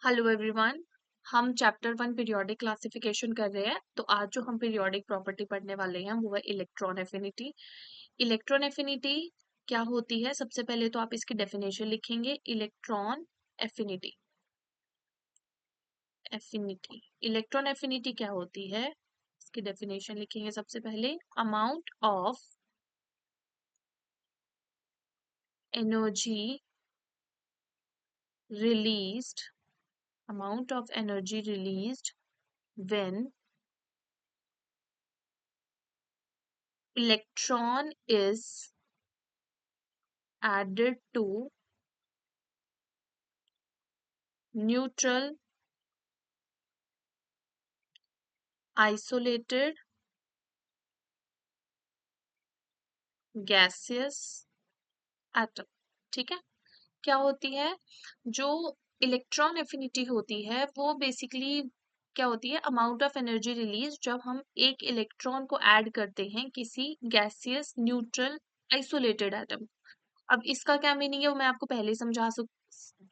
Hello everyone. हम chapter 1 periodic classification कर रहे हैं। तो आज जो हम पीरियोडिक प्रॉपर्टी पढ़ने वाले हैं वो है इलेक्ट्रॉन एफिनिटी। इलेक्ट्रॉन एफिनिटी क्या होती है? सबसे पहले तो आप इसकी डेफिनेशन लिखेंगे। Electron affinity affinity electron affinity क्या होती है, इसकी डेफिनेशन लिखेंगे। सबसे पहले amount of energy released amount of energy released when electron is added to neutral isolated gaseous atom। ठीक है, क्या होती है जो इलेक्ट्रॉन एफिनिटी होती है वो बेसिकली क्या होती है? अमाउंट ऑफ एनर्जी रिलीज जब हम एक इलेक्ट्रॉन को ऐड करते हैं किसी गैसियस न्यूट्रल आइसोलेटेड एटम। अब इसका क्या मीनिंग है वो मैं आपको पहले ही समझा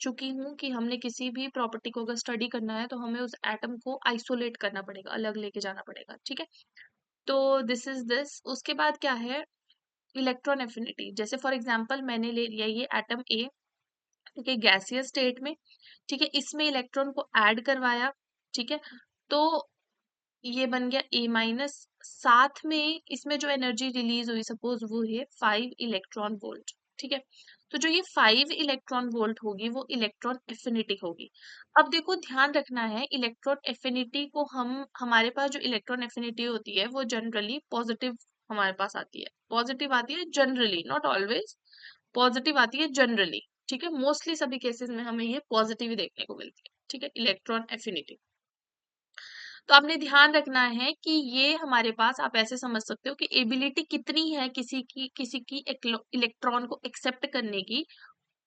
चुकी हूँ कि हमने किसी भी प्रॉपर्टी को अगर स्टडी करना है तो हमें उस एटम को आइसोलेट करना पड़ेगा, अलग लेके जाना पड़ेगा। ठीक है, तो दिस इज दिस। उसके बाद क्या है? Electron affinity. जैसे फॉर एग्जांपल मैंने ले लिया ये एटम ए, ठीक है, गैसियस स्टेट में। ठीक है, इसमें इलेक्ट्रॉन को ऐड करवाया। ठीक है, तो ये बन गया ए माइनस। साथ में इसमें जो एनर्जी रिलीज हुई सपोज वो है 5 इलेक्ट्रॉन वोल्ट। ठीक है, तो जो ये 5 इलेक्ट्रॉन वोल्ट होगी वो इलेक्ट्रॉन एफिनिटी होगी। अब देखो ध्यान रखना है, इलेक्ट्रॉन एफिनिटी को हमारे पास जो इलेक्ट्रॉन एफिनिटी होती है वो जनरली पॉजिटिव हमारे पास आती है। पॉजिटिव आती है जनरली, नॉट ऑलवेज। पॉजिटिव आती है जनरली। ठीक है, मोस्टली सभी केसेस में हमें ये पॉजिटिव ही देखने को मिलती है। ठीक है, इलेक्ट्रॉन एफिनिटी। तो आपने ध्यान रखना है कि ये हमारे पास आप ऐसे समझ सकते हो कि एबिलिटी कितनी है किसी की इलेक्ट्रॉन को एक्सेप्ट करने की।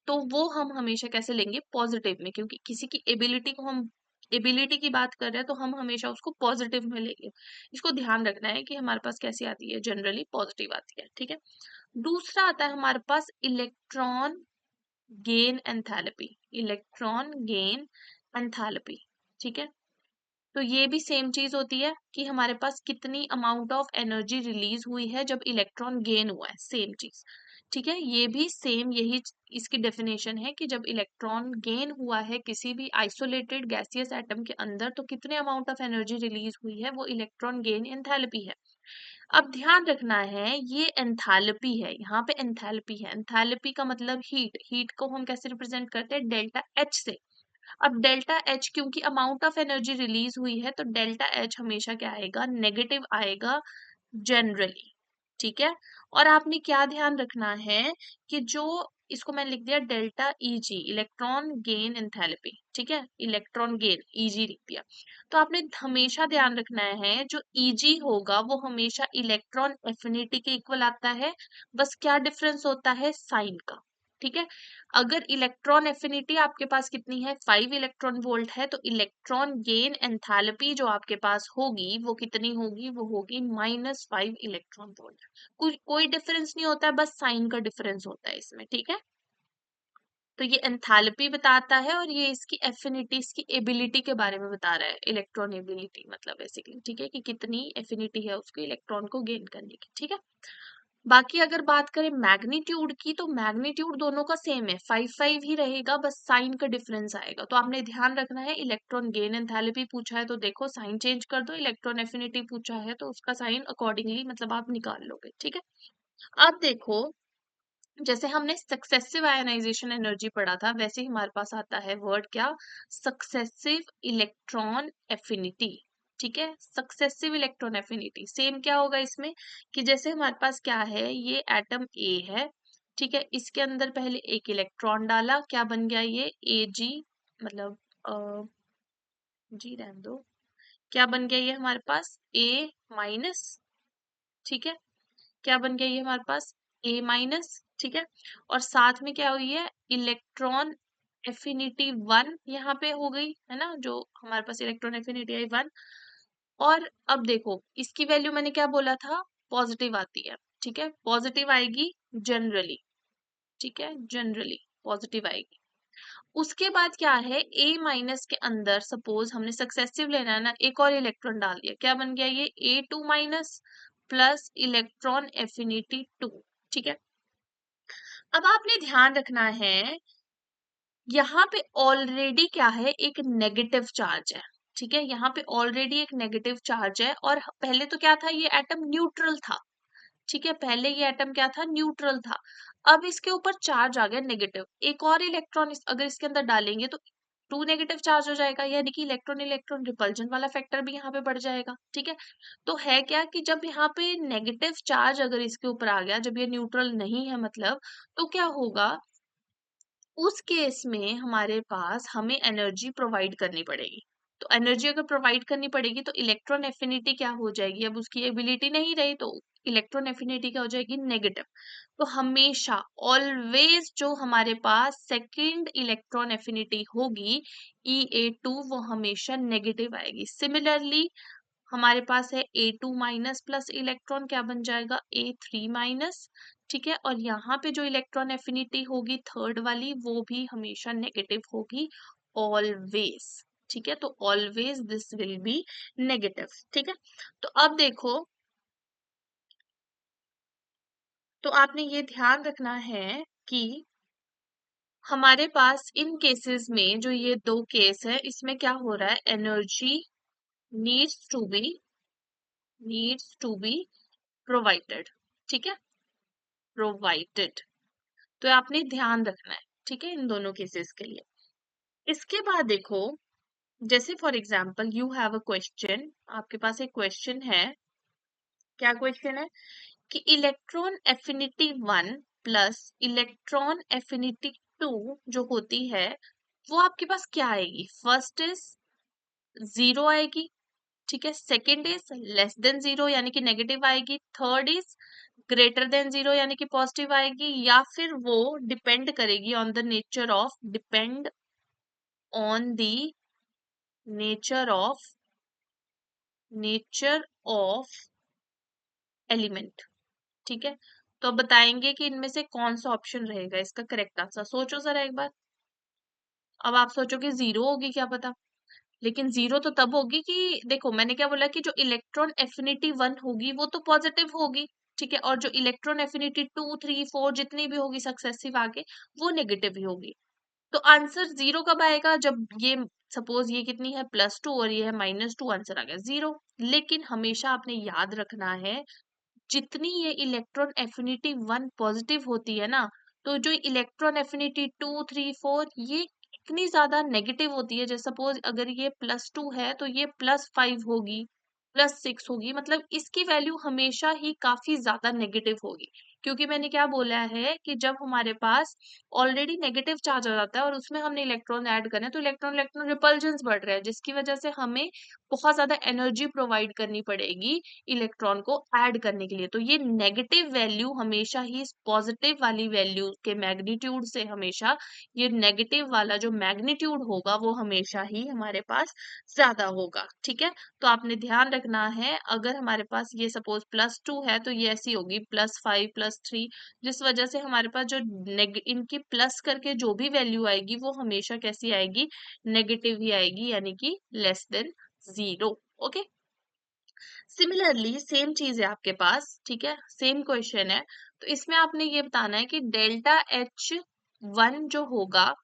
तो वो हम हमेशा कैसे लेंगे? पॉजिटिव में, क्योंकि किसी की एबिलिटी को हम एबिलिटी की बात कर रहे हैं तो हम हमेशा उसको पॉजिटिव में लेंगे। इसको ध्यान रखना है कि हमारे पास कैसी आती है, जनरली पॉजिटिव आती है। ठीक है, दूसरा आता है हमारे पास electron gain enthalpy. Electron gain enthalpy, ठीक है, तो ये भी सेम चीज होती है कि हमारे पास कितनी अमाउंट ऑफ एनर्जी रिलीज हुई है जब इलेक्ट्रॉन गेन हुआ है, सेम चीज। ठीक है, ये भी सेम यही इसकी डेफिनेशन है कि जब इलेक्ट्रॉन गेन हुआ है किसी भी आइसोलेटेड गैसियस एटम के अंदर तो कितने अमाउंट ऑफ एनर्जी रिलीज हुई है वो इलेक्ट्रॉन गेन एंथैल्पी है। अब ध्यान रखना है ये एंथैल्पी है, यहाँ पे एंथैल्पी है। एंथैल्पी का मतलब हीट। हीट को हम कैसे रिप्रेजेंट करते हैं? डेल्टा एच से। अब डेल्टा एच क्योंकि अमाउंट ऑफ एनर्जी रिलीज हुई है तो डेल्टा एच हमेशा क्या आएगा? नेगेटिव आएगा जनरली। ठीक है, और आपने क्या ध्यान रखना है कि जो इसको मैंने लिख दिया delta easy, electron gain enthalpy. ठीक है, इलेक्ट्रॉन गेन ईजी लिख दिया। तो आपने हमेशा ध्यान रखना है जो ईजी होगा वो हमेशा इलेक्ट्रॉन एफिनिटी के इक्वल आता है। बस क्या डिफरेंस होता है? साइन का। ठीक है, अगर इलेक्ट्रॉन एफिनिटी आपके पास कितनी है? 5 इलेक्ट्रॉन वोल्ट है, तो इलेक्ट्रॉन गेन एंथैल्पी जो आपके पास होगी वो कितनी होगी? वो होगी -5 इलेक्ट्रॉन वोल्ट। कोई डिफरेंस नहीं होता है, बस साइन का डिफरेंस होता है इसमें। ठीक है, तो ये एंथैल्पी बताता है और ये इसकी एफिनिटी, इसकी एबिलिटी के बारे में बता रहा है। इलेक्ट्रॉन एबिलिटी मतलब बेसिकली, ठीक है, कि कितनी एफिनिटी है उसको इलेक्ट्रॉन को गेन करने की। ठीक है, बाकी अगर बात करें मैग्नीट्यूड की तो मैग्नीट्यूड दोनों का सेम है, 5 5 ही रहेगा, बस साइन का डिफरेंस आएगा। तो आपने ध्यान रखना है, इलेक्ट्रॉन गेन एंथैल्पी पूछा है तो देखो साइन चेंज कर दो, इलेक्ट्रॉन एफिनिटी पूछा है तो उसका साइन अकॉर्डिंगली मतलब आप निकाल लोगे। ठीक है, अब देखो जैसे हमने सक्सेसिव आयनाइजेशन एनर्जी पढ़ा था वैसे ही हमारे पास आता है वर्ड क्या? Successive electron affinity. ठीक है, सक्सेसिव इलेक्ट्रॉन एफिनिटी सेम क्या होगा इसमें कि जैसे हमारे पास क्या है, ये एटम ए है। ठीक है, इसके अंदर पहले एक इलेक्ट्रॉन डाला, क्या बन गया? ये ए जी, मतलब जी रहने दो, क्या बन गया ये हमारे पास? ए माइनस। ठीक है, क्या बन गया ये हमारे पास? ए माइनस। ठीक है, और साथ में क्या हुई है? इलेक्ट्रॉन एफिनिटी 1 यहाँ पे हो गई है ना, जो हमारे पास इलेक्ट्रॉन एफिनिटी आई 1। और अब देखो इसकी वैल्यू मैंने क्या बोला था? पॉजिटिव आती है। ठीक है, पॉजिटिव आएगी जनरली। ठीक है, जनरली पॉजिटिव आएगी। उसके बाद क्या है, ए माइनस के अंदर सपोज हमने सक्सेसिव लेना है ना, एक और इलेक्ट्रॉन डाल दिया, क्या बन गया ये A2 minus plus electron affinity 2। ठीक है, अब आपने ध्यान रखना है यहाँ पे ऑलरेडी क्या है, एक नेगेटिव चार्ज है। ठीक है, यहाँ पे ऑलरेडी एक नेगेटिव चार्ज है, और पहले तो क्या था, ये एटम न्यूट्रल था। ठीक है, पहले ये एटम क्या था, न्यूट्रल था। अब इसके ऊपर चार्ज आ गया नेगेटिव, एक और इलेक्ट्रॉन अगर इसके अंदर डालेंगे तो टू नेगेटिव चार्ज हो जाएगा, यानी कि इलेक्ट्रॉन इलेक्ट्रॉन रिपल्जन वाला फैक्टर भी यहाँ पे बढ़ जाएगा। ठीक है, तो है क्या कि जब यहाँ पे नेगेटिव चार्ज अगर इसके ऊपर आ गया, जब ये न्यूट्रल नहीं है मतलब, तो क्या होगा, उस केस में हमारे पास हमें एनर्जी प्रोवाइड करनी पड़ेगी। तो एनर्जी अगर प्रोवाइड करनी पड़ेगी तो इलेक्ट्रॉन एफिनिटी क्या हो जाएगी, अब उसकी एबिलिटी नहीं रही तो इलेक्ट्रॉन एफिनिटी क्या हो जाएगी, नेगेटिव। तो हमेशा ऑलवेज जो हमारे पास सेकंड इलेक्ट्रॉन एफिनिटी होगी E2 वो हमेशा नेगेटिव आएगी। सिमिलरली हमारे पास है A2 माइनस प्लस इलेक्ट्रॉन क्या बन जाएगा, A3 माइनस। ठीक है, और यहाँ पे जो इलेक्ट्रॉन एफिनिटी होगी थर्ड वाली वो भी हमेशा नेगेटिव होगी, ऑलवेज। ठीक है, तो always this will be negative. ठीक है, तो अब देखो, तो आपने ये ध्यान रखना है कि हमारे पास इन केसेस में जो ये दो केस है इसमें क्या हो रहा है, energy needs to be provided. ठीक है, प्रोवाइडेड, तो आपने ध्यान रखना है। ठीक है, इन दोनों केसेस के लिए। इसके बाद देखो, जैसे for example you have a question, आपके पास एक क्वेश्चन है। क्या क्वेश्चन है कि electron affinity 1 plus electron affinity 2 जो होती है वो आपके पास क्या आएगी, फर्स्ट इज जीरो आएगी। ठीक है, second is less than zero यानी कि नेगेटिव आएगी, third is greater than zero यानी कि पॉजिटिव आएगी, या फिर वो डिपेंड करेगी on the nature of, depend on the nature of element. ठीक है, तो अब बताएंगे कि इनमें से कौन सा ऑप्शन रहेगा इसका करेक्ट आंसर। सोचो जरा एक बार। अब आप सोचोगे जीरो होगी, क्या पता, लेकिन जीरो तो तब होगी कि देखो मैंने क्या बोला कि जो इलेक्ट्रॉन एफिनिटी 1 होगी वो तो पॉजिटिव होगी। ठीक है, और जो इलेक्ट्रॉन एफिनिटी 2 3 4 जितनी भी होगी सक्सेसिव आगे वो नेगेटिव ही होगी। तो आंसर जीरो कब आएगा, जब ये सपोज ये कितनी है +2 और ये है -2, आंसर आ गया जीरो। लेकिन हमेशा आपने याद रखना है जितनी ये इलेक्ट्रॉन एफिनिटी 1 पॉजिटिव होती है ना, तो जो इलेक्ट्रॉन एफिनिटी 2 3 4 ये इतनी ज्यादा नेगेटिव होती है। जैसे सपोज अगर ये +2 है तो ये +5 होगी, +6 होगी, मतलब इसकी वैल्यू हमेशा ही काफी ज्यादा नेगेटिव होगी। क्योंकि मैंने क्या बोला है कि जब हमारे पास ऑलरेडी नेगेटिव चार्ज आ जाता है और उसमें हमने इलेक्ट्रॉन ऐड करें तो इलेक्ट्रॉन इलेक्ट्रॉन रिपल्जन्स बढ़ रहा है, जिसकी वजह से हमें बहुत ज्यादा एनर्जी प्रोवाइड करनी पड़ेगी इलेक्ट्रॉन को ऐड करने के लिए। तो ये नेगेटिव वैल्यू हमेशा ही इस पॉजिटिव वाली वैल्यू के मैग्नीट्यूड से, हमेशा ये नेगेटिव वाला जो मैग्नीट्यूड होगा वो हमेशा ही हमारे पास ज्यादा होगा। ठीक है, तो आपने ध्यान रखना है अगर हमारे पास ये सपोज +2 है तो ये ऐसी होगी +5 +3, जिस वजह से हमारे पास जो इनकी प्लस करके जो भी वैल्यू आएगी वो हमेशा कैसी आएगी, नेगेटिव ही आएगी, यानी कि less than zero. Okay, similarly same चीज है आपके पास। ठीक है, सेम क्वेश्चन है, तो इसमें आपने ये बताना है कि ΔH1 जो होगा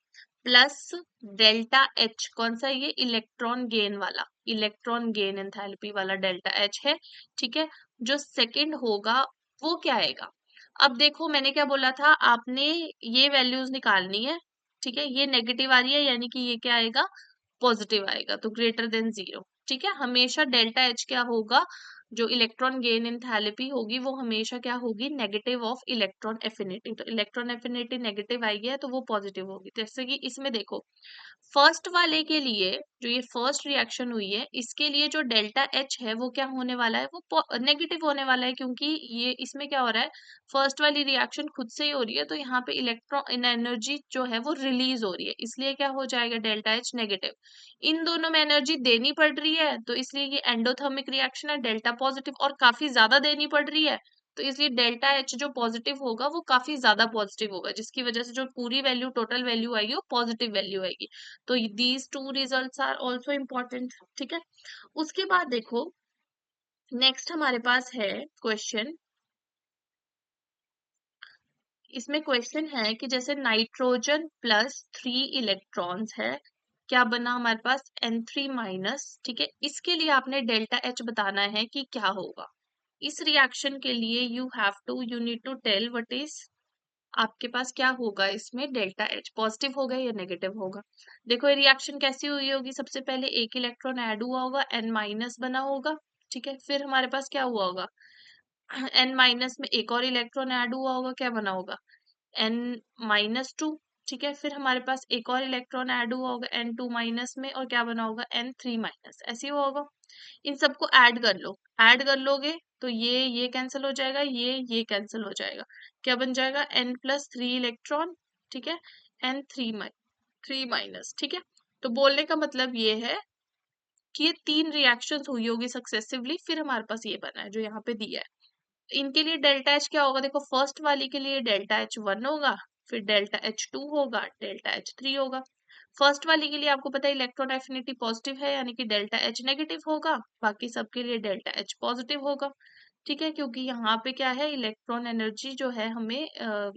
प्लस ΔH कौन सा, ये इलेक्ट्रॉन गेन वाला, इलेक्ट्रॉन गेन एंथैल्पी वाला ΔH है। ठीक है, जो सेकंड होगा वो क्या आएगा। अब देखो मैंने क्या बोला था, आपने ये वैल्यूज निकालनी है। ठीक है, ये नेगेटिव आ रही है यानी कि ये क्या आएगा, पॉजिटिव आएगा, तो ग्रेटर देन जीरो। ठीक है, हमेशा ΔH क्या होगा, जो इलेक्ट्रॉन गेन एंथैल्पी होगी वो हमेशा क्या होगी, नेगेटिव ऑफ इलेक्ट्रॉन एफिनिटी। तो इलेक्ट्रॉन एफिनिटी नेगेटिव आई है तो वो पॉजिटिव होगी। जैसे कि इसमें देखो फर्स्ट वाले के लिए, जो ये फर्स्ट रिएक्शन हुई है इसके लिए जो ΔH है वो क्या होने वाला है, वो नेगेटिव होने वाला है, क्योंकि ये इसमें क्या हो रहा है, फर्स्ट वाली रिएक्शन खुद से ही हो रही है तो यहाँ पे इलेक्ट्रॉन एनर्जी जो है वो रिलीज हो रही है, इसलिए क्या हो जाएगा, ΔH नेगेटिव। इन दोनों में एनर्जी देनी पड़ रही है तो इसलिए ये एंडोथर्मिक रिएक्शन है, डेल्टा पॉजिटिव, और काफी ज्यादा देनी पड़ रही है तो इसलिए डेल्टा एच जो पॉजिटिव होगा वो काफी ज्यादा पॉजिटिव होगा, जिसकी वजह से जो पूरी वैल्यू टोटल वैल्यू आएगी वो पॉजिटिव वैल्यू आएगी। तो these two results are also important. ठीक है, उसके बाद देखो नेक्स्ट हमारे पास है क्वेश्चन। इसमें क्वेश्चन है कि जैसे नाइट्रोजन प्लस 3 इलेक्ट्रॉन्स है, क्या बना हमारे पास N3 माइनस। ठीक है, इसके लिए आपने डेल्टा एच बताना है कि क्या होगा। इस रिएक्शन के लिए you need to tell what is आपके पास क्या होगा, इसमें डेल्टा एच पॉजिटिव होगा या नेगेटिव होगा। देखो ये रिएक्शन कैसी हुई होगी, सबसे पहले एक इलेक्ट्रॉन ऐड हुआ होगा, N माइनस बना होगा। ठीक है, फिर हमारे पास क्या हुआ होगा, N माइनस में एक और इलेक्ट्रॉन ऐड हुआ होगा, क्या बना होगा N-2। ठीक है, फिर हमारे पास एक और इलेक्ट्रॉन ऐड हुआ होगा N2 माइनस में, और क्या बना होगा N3 माइनस, ऐसे ही हुआ होगा। इन सबको ऐड कर लो, ऐड कर लोगे तो ये कैंसिल हो जाएगा, ये कैंसिल हो जाएगा, क्या बन जाएगा N+3 इलेक्ट्रॉन। ठीक है, N3 माइनस। ठीक है, तो बोलने का मतलब ये है कि ये 3 रिएक्शंस हुई होगी सक्सेसिवली, फिर हमारे पास ये बना है जो यहाँ पे दिया है। इनके लिए डेल्टा एच क्या होगा, देखो फर्स्ट वाली के लिए डेल्टा H1 होगा, फिर डेल्टा H2 होगा, डेल्टा H3 होगा। फर्स्ट वाली के लिए आपको पता है इलेक्ट्रॉन एफिनिटी पॉजिटिव है, यानी कि डेल्टा H नेगेटिव होगा, बाकी सबके लिए डेल्टा H पॉजिटिव होगा। ठीक है, क्योंकि यहाँ पे क्या है, इलेक्ट्रॉन एनर्जी जो है हमें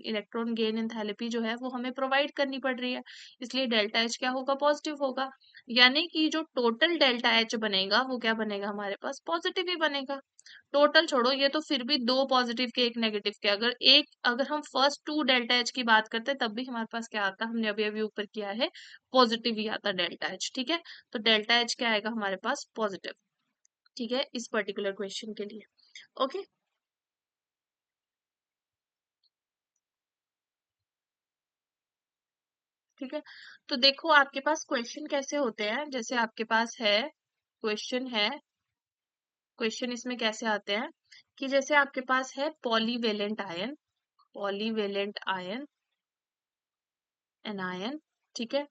इलेक्ट्रॉन गेन एंथैल्पी जो है वो हमें प्रोवाइड करनी पड़ रही है, इसलिए डेल्टा एच क्या होगा, पॉजिटिव होगा। यानी कि जो टोटल डेल्टा एच बनेगा वो क्या बनेगा, हमारे पास पॉजिटिव ही बनेगा। टोटल छोड़ो, ये तो फिर भी 2 पॉजिटिव के 1 नेगेटिव के, अगर हम फर्स्ट 2 डेल्टा एच की बात करते हैं तब भी हमारे पास क्या आता, हमने अभी अभी ऊपर किया है, पॉजिटिव ही आता डेल्टा एच। ठीक है, तो डेल्टा एच क्या आएगा हमारे पास, पॉजिटिव। ठीक है, इस पर्टिकुलर क्वेश्चन के लिए। ओके, ठीक है, तो देखो आपके पास क्वेश्चन कैसे होते हैं, जैसे आपके पास है क्वेश्चन है, क्वेश्चन इसमें कैसे आते हैं कि जैसे आपके पास है polyvalent ion, polyvalent ion anion. ठीक है,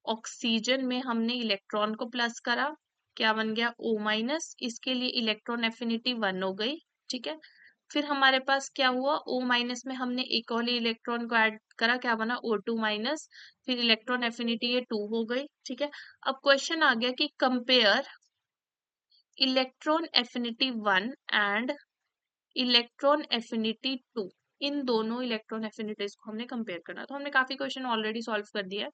ऑक्सीजन में हमने इलेक्ट्रॉन को प्लस करा, क्या बन गया O-माइनस, इसके लिए इलेक्ट्रॉन एफिनिटी 1 हो गई। ठीक है, फिर हमारे पास क्या हुआ, O-माइनस में हमने एक और इलेक्ट्रॉन को ऐड करा, क्या बना O2 माइनस, फिर इलेक्ट्रॉन एफिनिटी ये 2 हो गई। ठीक है, अब क्वेश्चन आ गया कि compare electron affinity 1 and electron affinity 2, इन दोनों इलेक्ट्रॉन एफिनिटीज को हमने कंपेयर करना। तो हमने काफी क्वेश्चन ऑलरेडी सॉल्व कर दिया है।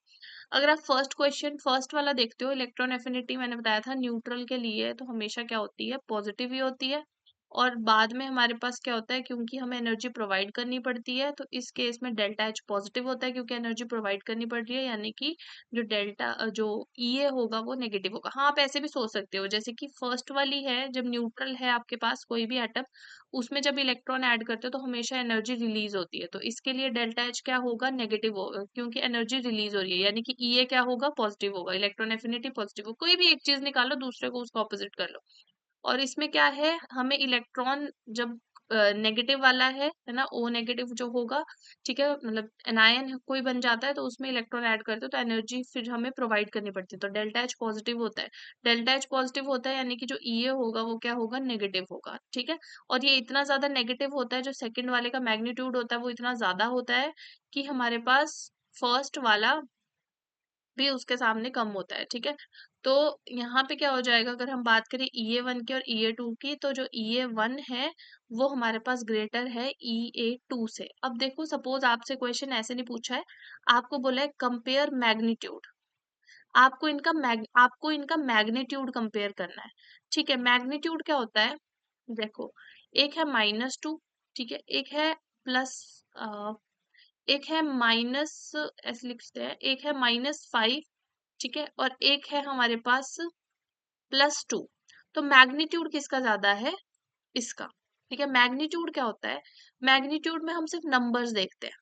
अगर आप फर्स्ट वाला देखते हो, इलेक्ट्रॉन एफिनिटी मैंने बताया था न्यूट्रल के लिए तो हमेशा क्या होती है, पॉजिटिव ही होती है। और बाद में हमारे पास क्या होता है, क्योंकि हमें एनर्जी प्रोवाइड करनी पड़ती है, तो इस केस में डेल्टा एच पॉजिटिव होता है क्योंकि एनर्जी प्रोवाइड करनी पड़ रही है, यानी कि जो ईए होगा वो नेगेटिव होगा। हाँ, आप ऐसे भी सोच सकते हो, जैसे कि फर्स्ट वाली है, जब न्यूट्रल है आपके पास कोई भी एटम, उसमें जब इलेक्ट्रॉन ऐड करते हो तो हमेशा एनर्जी रिलीज होती है, तो इसके लिए डेल्टा एच क्या होगा, नेगेटिव होगा, क्योंकि एनर्जी रिलीज हो रही है, यानी कि ईए क्या होगा, पॉजिटिव होगा, इलेक्ट्रॉन एफिनिटी पॉजिटिव होगा। कोई भी एक चीज निकालो, दूसरे को उसका ऑपोजिट कर लो। और इसमें क्या है, हमें इलेक्ट्रॉन जब नेगेटिव वाला है ना, ओ नेगेटिव जो होगा, ठीक है, मतलब एनायन कोई बन जाता है तो उसमें इलेक्ट्रॉन ऐड करते हो तो एनर्जी फिर हमें प्रोवाइड करनी पड़ती है, तो डेल्टा एच पॉजिटिव होता है। डेल्टा एच पॉजिटिव होता है, यानी कि जो ईए होगा वो क्या होगा, नेगेटिव होगा। ठीक है, और ये इतना ज्यादा नेगेटिव होता है, जो सेकंड वाले का मैग्नीट्यूड होता है वो इतना ज्यादा होता है कि हमारे पास फर्स्ट वाला भी उसके सामने कम होता है। ठीक है, तो यहाँ पे क्या हो जाएगा, अगर हम बात करें EA1 की और EA2 की, तो जो EA1 है वो हमारे पास ग्रेटर है EA2 से। अब देखो सपोज आपसे क्वेश्चन ऐसे नहीं पूछा है, आपको बोला है कंपेयर मैग्नीट्यूड, आपको इनका मैग्नीट्यूड कंपेयर करना है। ठीक है, मैग्नीट्यूड क्या होता है, देखो एक है -2, ठीक है, एक है प्लस, एक है माइनस, ऐसे लिखते हैं, एक है -5, ठीक है, और एक है हमारे पास +2। तो मैग्नीट्यूड किसका ज्यादा है, इसका। ठीक है, मैग्नीट्यूड क्या होता है, मैग्नीट्यूड में हम सिर्फ नंबर्स देखते हैं।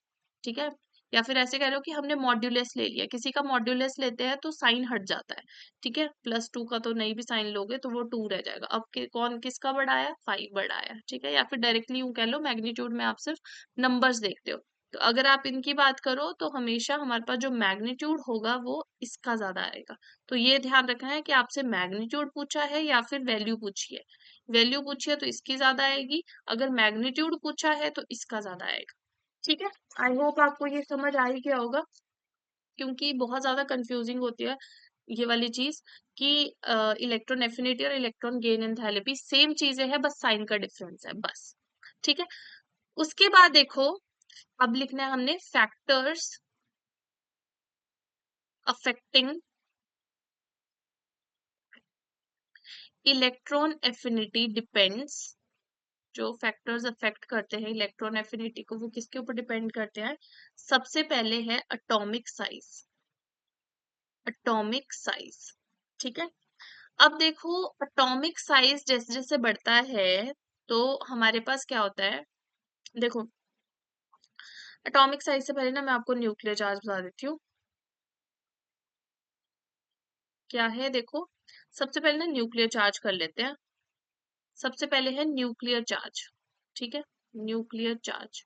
ठीक है, या फिर ऐसे कह लो कि हमने मॉड्यूलस ले लिया, किसी का मॉड्यूलस लेते हैं तो साइन हट जाता है। ठीक है, +2 का तो नहीं भी साइन लोगे तो वो 2 रह जाएगा। अब कौन किसका बड़ा आया, 5 बड़ा आया। ठीक है, या फिर डायरेक्टली यूं कह लो, मैग्नीट्यूड में आप सिर्फ नंबर्स देखते हो। तो अगर आप इनकी बात करो तो हमेशा हमारे पास जो मैग्नीट्यूड होगा वो इसका ज्यादा आएगा। तो ये ध्यान रखना है कि आपसे मैग्नीट्यूड पूछा है या फिर वैल्यू पूछी है। वैल्यू पूछी है तो इसकी ज्यादा आएगी, अगर मैग्नीट्यूड पूछा है तो इसका ज्यादा आएगा। ठीक है, आई होप आपको ये समझ आ ही गया होगा, क्योंकि बहुत ज्यादा कंफ्यूजिंग होती है ये वाली चीज कि इलेक्ट्रॉन एफिनिटी और इलेक्ट्रॉन गेन एंथैल्पी सेम चीजें हैं, बस साइन का डिफरेंस है बस। ठीक है, उसके बाद देखो अब लिखना है हमने factors affecting electron affinity depends. जो फैक्टर्स अफेक्ट करते हैं इलेक्ट्रॉन एफिनिटी को वो किसके ऊपर डिपेंड करते हैं? सबसे पहले है एटॉमिक साइज। एटॉमिक साइज, ठीक है। अब देखो एटॉमिक साइज जैसे जैसे बढ़ता है तो हमारे पास क्या होता है, देखो एटॉमिक साइज से पहले ना मैं आपको न्यूक्लियर चार्ज बता देती हूँ क्या है। देखो सबसे पहले ना न्यूक्लियर चार्ज कर लेते हैं। सबसे पहले है न्यूक्लियर चार्ज, ठीक है, न्यूक्लियर चार्ज।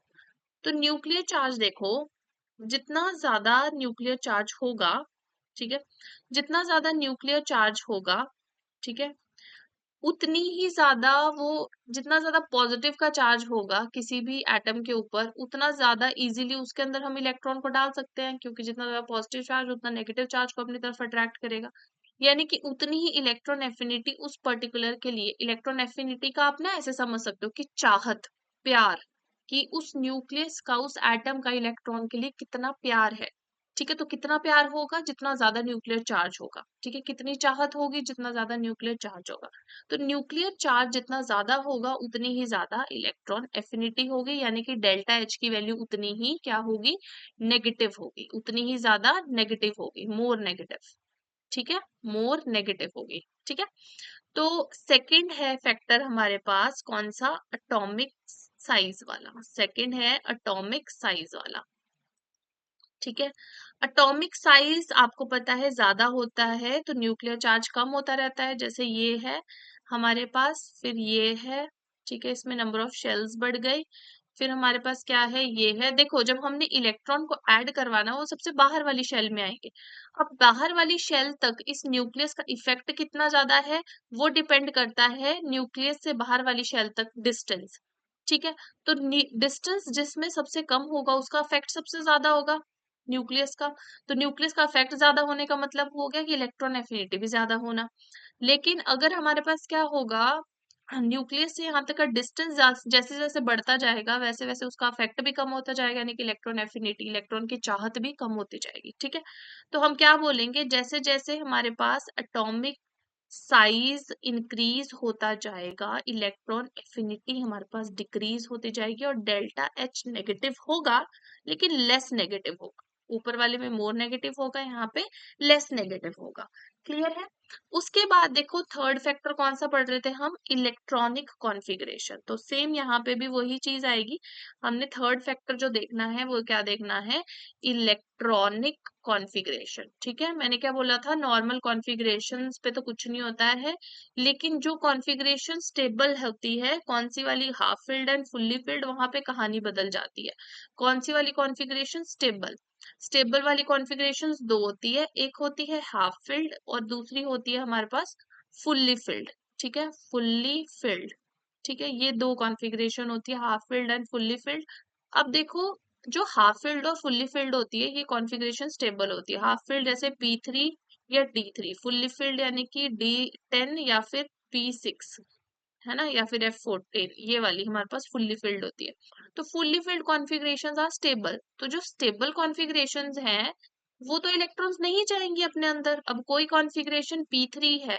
तो न्यूक्लियर चार्ज देखो, जितना ज्यादा न्यूक्लियर चार्ज होगा, ठीक है, जितना ज्यादा न्यूक्लियर चार्ज होगा, ठीक है, उतनी ही ज्यादा वो, जितना ज्यादा पॉजिटिव का चार्ज होगा किसी भी एटम के ऊपर उतना ज्यादा इजीली उसके अंदर हम इलेक्ट्रॉन को डाल सकते हैं, क्योंकि जितना ज्यादा पॉजिटिव चार्ज उतना नेगेटिव चार्ज को अपनी तरफ अट्रैक्ट करेगा। यानी कि उतनी ही इलेक्ट्रॉन एफिनिटी उस पर्टिकुलर के लिए। इलेक्ट्रॉन एफिनिटी का आप ना ऐसे समझ सकते हो कि चाहत, प्यार, कि उस न्यूक्लियस का, उस एटम का इलेक्ट्रॉन के लिए कितना प्यार है। ठीक है, तो कितना प्यार होगा जितना ज्यादा न्यूक्लियर चार्ज होगा, ठीक है, कितनी चाहत होगी जितना ज्यादा न्यूक्लियर चार्ज होगा। तो न्यूक्लियर चार्ज जितना ज्यादा होगा उतनी ही ज्यादा इलेक्ट्रॉन एफिनिटी होगी, यानी कि डेल्टा एच की वैल्यू उतनी ही क्या होगी, नेगेटिव होगी, उतनी ही ज्यादा नेगेटिव होगी, मोर नेगेटिव। ठीक है, मोर नेगेटिव होगी। ठीक है, तो सेकंड है फैक्टर हमारे पास कौन सा, एटॉमिक साइज वाला। सेकंड है एटॉमिक साइज वाला। ठीक है, एटॉमिक साइज आपको पता है ज्यादा होता है तो न्यूक्लियर चार्ज कम होता रहता है। जैसे ये है हमारे पास, फिर ये है, ठीक है, इसमें नंबर ऑफ शेल्स बढ़ गई। फिर हमारे पास क्या है, ये है। देखो जब हमने इलेक्ट्रॉन को ऐड करवाना वो सबसे बाहर वाली शेल में आएंगे। अब बाहर वाली शेल तक इस न्यूक्लियस का इफेक्ट कितना ज्यादा है वो डिपेंड करता है न्यूक्लियस से बाहर वाली शेल तक डिस्टेंस। ठीक है, तो डिस्टेंस जिसमें सबसे कम होगा उसका इफेक्ट सबसे ज्यादा होगा न्यूक्लियस का। तो न्यूक्लियस का इफेक्ट ज्यादा होने का मतलब हो गया कि इलेक्ट्रॉन एफिनिटी भी ज्यादा होना। लेकिन अगर हमारे पास क्या होगा, न्यूक्लियस से यहाँ तक का डिस्टेंस जैसे जैसे बढ़ता जाएगा वैसे वैसे उसका इफेक्ट भी कम होता जाएगा, यानी कि इलेक्ट्रॉन एफिनिटी, इलेक्ट्रॉन की चाहत भी कम होती जाएगी। ठीक है, तो हम क्या बोलेंगे, जैसे जैसे हमारे पास एटॉमिक साइज इंक्रीज होता जाएगा इलेक्ट्रॉन एफिनिटी हमारे पास डिक्रीज होती जाएगी और डेल्टा एच नेगेटिव होगा, लेकिन लेस नेगेटिव होगा। ऊपर वाले में मोर नेगेटिव होगा, यहाँ पे लेस नेगेटिव होगा। क्लियर है। उसके बाद देखो थर्ड फैक्टर कौन सा पढ़ रहे थे हम, इलेक्ट्रॉनिक कॉन्फ़िगरेशन। तो सेम यहाँ पे भी वही चीज आएगी। हमने थर्ड फैक्टर जो देखना है वो क्या देखना है, इलेक्ट्रॉनिक कॉन्फ़िगरेशन। ठीक है, मैंने क्या बोला था, नॉर्मल कॉन्फ़िगरेशंस पे तो कुछ नहीं होता है, लेकिन जो कॉन्फ़िगरेशन स्टेबल होती है, कौन सी वाली, half filled and fully filled, वहां पे कहानी बदल जाती है। कौन सी वाली कॉन्फ़िगरेशन, स्टेबल। स्टेबल वाली कॉन्फ़िगरेशन दो होती है, एक होती है हाफ फिल्ड और दूसरी होती है हमारे पास फुल्ली फिल्ड। ठीक है, फुल्ली फिल्ड। ठीक है, ये दो कॉन्फ़िगरेशन होती है, half filled and fully filled. अब देखो जो हाफ फिल्ड और फुल्ली फिल्ड होती है ये कॉन्फ़िगरेशन स्टेबल होती है। हाफ फिल्ड जैसे P3 या D3, फुल्ली फिल्ड यानी कि D10 या फिर P6, है ना, या फिर F14, ये वाली हमारे पास फुल्ली फिल्ड होती है। तो fully filled configurations are stable. तो जो स्टेबल कॉन्फ़िगरेशंस हैं वो तो इलेक्ट्रॉन्स नहीं जाएंगे अपने अंदर। अब कोई कॉन्फ़िगरेशन P3 है,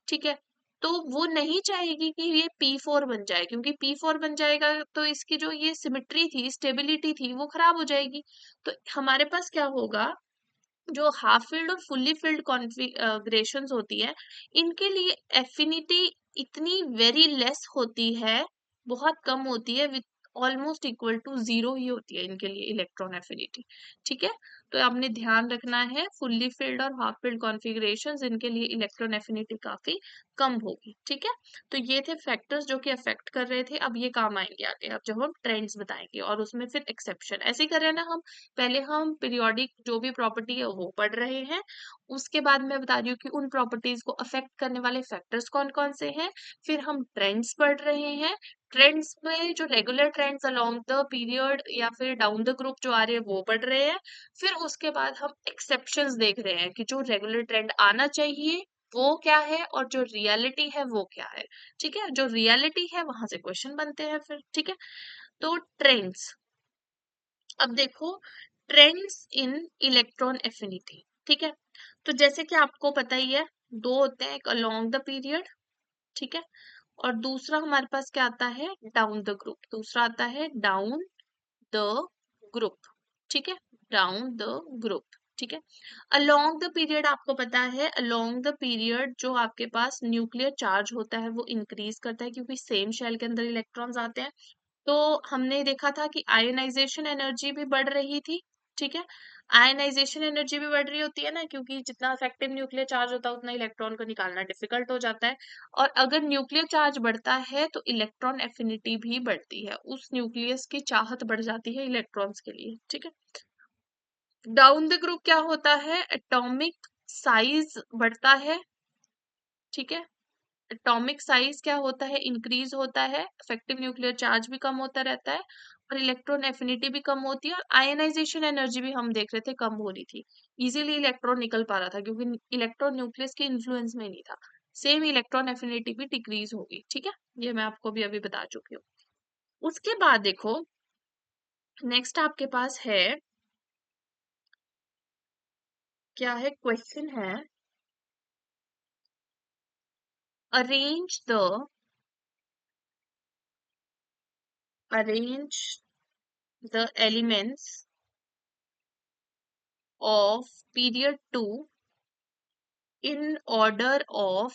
ठीक है, तो वो नहीं चाहेगी कि ये P4 बन जाए, क्योंकि P4 बन जाएगा तो इसकी जो ये सिमेट्री थी, स्टेबिलिटी थी, वो खराब हो जाएगी। तो हमारे पास क्या होगा, जो हाफ फील्ड और फुल्ली फील्ड कॉन्फ़िगरेशंस होती है इनके लिए एफिनिटी इतनी वेरी लेस होती है, बहुत कम होती है, ऑलमोस्ट इक्वल टू 0 ही होती है इनके लिए इलेक्ट्रॉन एफिनिटी। ठीक है, तो आपने ध्यान रखना है फुल्ली फिल्ड और हाफ फिल्ड कॉन्फ़िगरेशंस इनके लिए इलेक्ट्रॉन एफिनिटी काफी कम होगी। ठीक है, तो ये थे फैक्टर्स जो कि अफेक्ट कर रहे थे। अब ये काम आएंगे आगे, अब जब हम ट्रेंड्स बताएंगे और उसमें फिर एक्सेप्शन। ऐसे ही कर रहे हैं ना हम, पहले हम पीरियोडिक जो भी प्रॉपर्टी है वो पढ़ रहे हैं, उसके बाद मैं बता रही हूँ कि उन प्रॉपर्टीज को अफेक्ट करने वाले फैक्टर्स कौन कौन से हैं, फिर हम ट्रेंड्स पढ़ रहे हैं। ट्रेंड्स में जो regular trends along the period या फिर डाउन द ग्रुप जो आ रहे हैं वो पढ़ रहे हैं। फिर उसके बाद हम एक्सेप्शंस देख रहे हैं कि जो रेगुलर ट्रेंड आना चाहिए वो क्या है और जो रियलिटी है वो क्या है। ठीक है, जो रियलिटी है वहां से क्वेश्चन बनते हैं फिर। ठीक है, तो ट्रेंड्स, अब देखो ट्रेंड्स इन इलेक्ट्रॉन एफिनिटी। ठीक है, तो जैसे कि आपको पता ही है, दो होते हैं, एक अलोंग द पीरियड, ठीक है, और दूसरा हमारे पास क्या आता है, डाउन द ग्रुप, दूसरा आता है डाउन द ग्रुप। ठीक है, डाउन द ग्रुप। ठीक है, अलोंग द पीरियड आपको पता है, अलोंग द पीरियड जो आपके पास न्यूक्लियर चार्ज होता है वो इंक्रीज करता है क्योंकि सेम शेल के अंदर इलेक्ट्रॉन्स आते हैं। तो हमने देखा था कि आयनाइजेशन एनर्जी भी बढ़ रही थी। ठीक है, आयनाइजेशन एनर्जी भी बढ़ रही होती है ना, क्योंकि जितना इफेक्टिव न्यूक्लियर चार्ज होता है उतना इलेक्ट्रॉन को निकालना डिफिकल्ट हो जाता है। और अगर न्यूक्लियर चार्ज बढ़ता है तो इलेक्ट्रॉन एफिनिटी भी बढ़ती है, उस न्यूक्लियस की चाहत बढ़ जाती है इलेक्ट्रॉन्स के लिए। ठीक है, डाउन द ग्रुप क्या होता है, एटॉमिक साइज बढ़ता है। ठीक है, एटॉमिक साइज क्या होता है, इंक्रीज होता है, इफेक्टिव न्यूक्लियर चार्ज भी कम होता रहता है और इलेक्ट्रॉन एफिनिटी भी कम होती है, और आयनाइजेशन एनर्जी भी हम देख रहे थे कम हो रही थी। इजीली इलेक्ट्रॉन निकल पा रहा था क्योंकि इलेक्ट्रॉन न्यूक्लियस के इन्फ्लुएंस में नहीं था। सेम इलेक्ट्रॉन एफिनिटी भी डिक्रीज होगी। ठीक है, ये मैं आपको भी अभी बता चुकी हूँ। उसके बाद देखो नेक्स्ट आपके पास है, क्या है, क्वेश्चन है, arrange the arrange the elements of period 2 in order of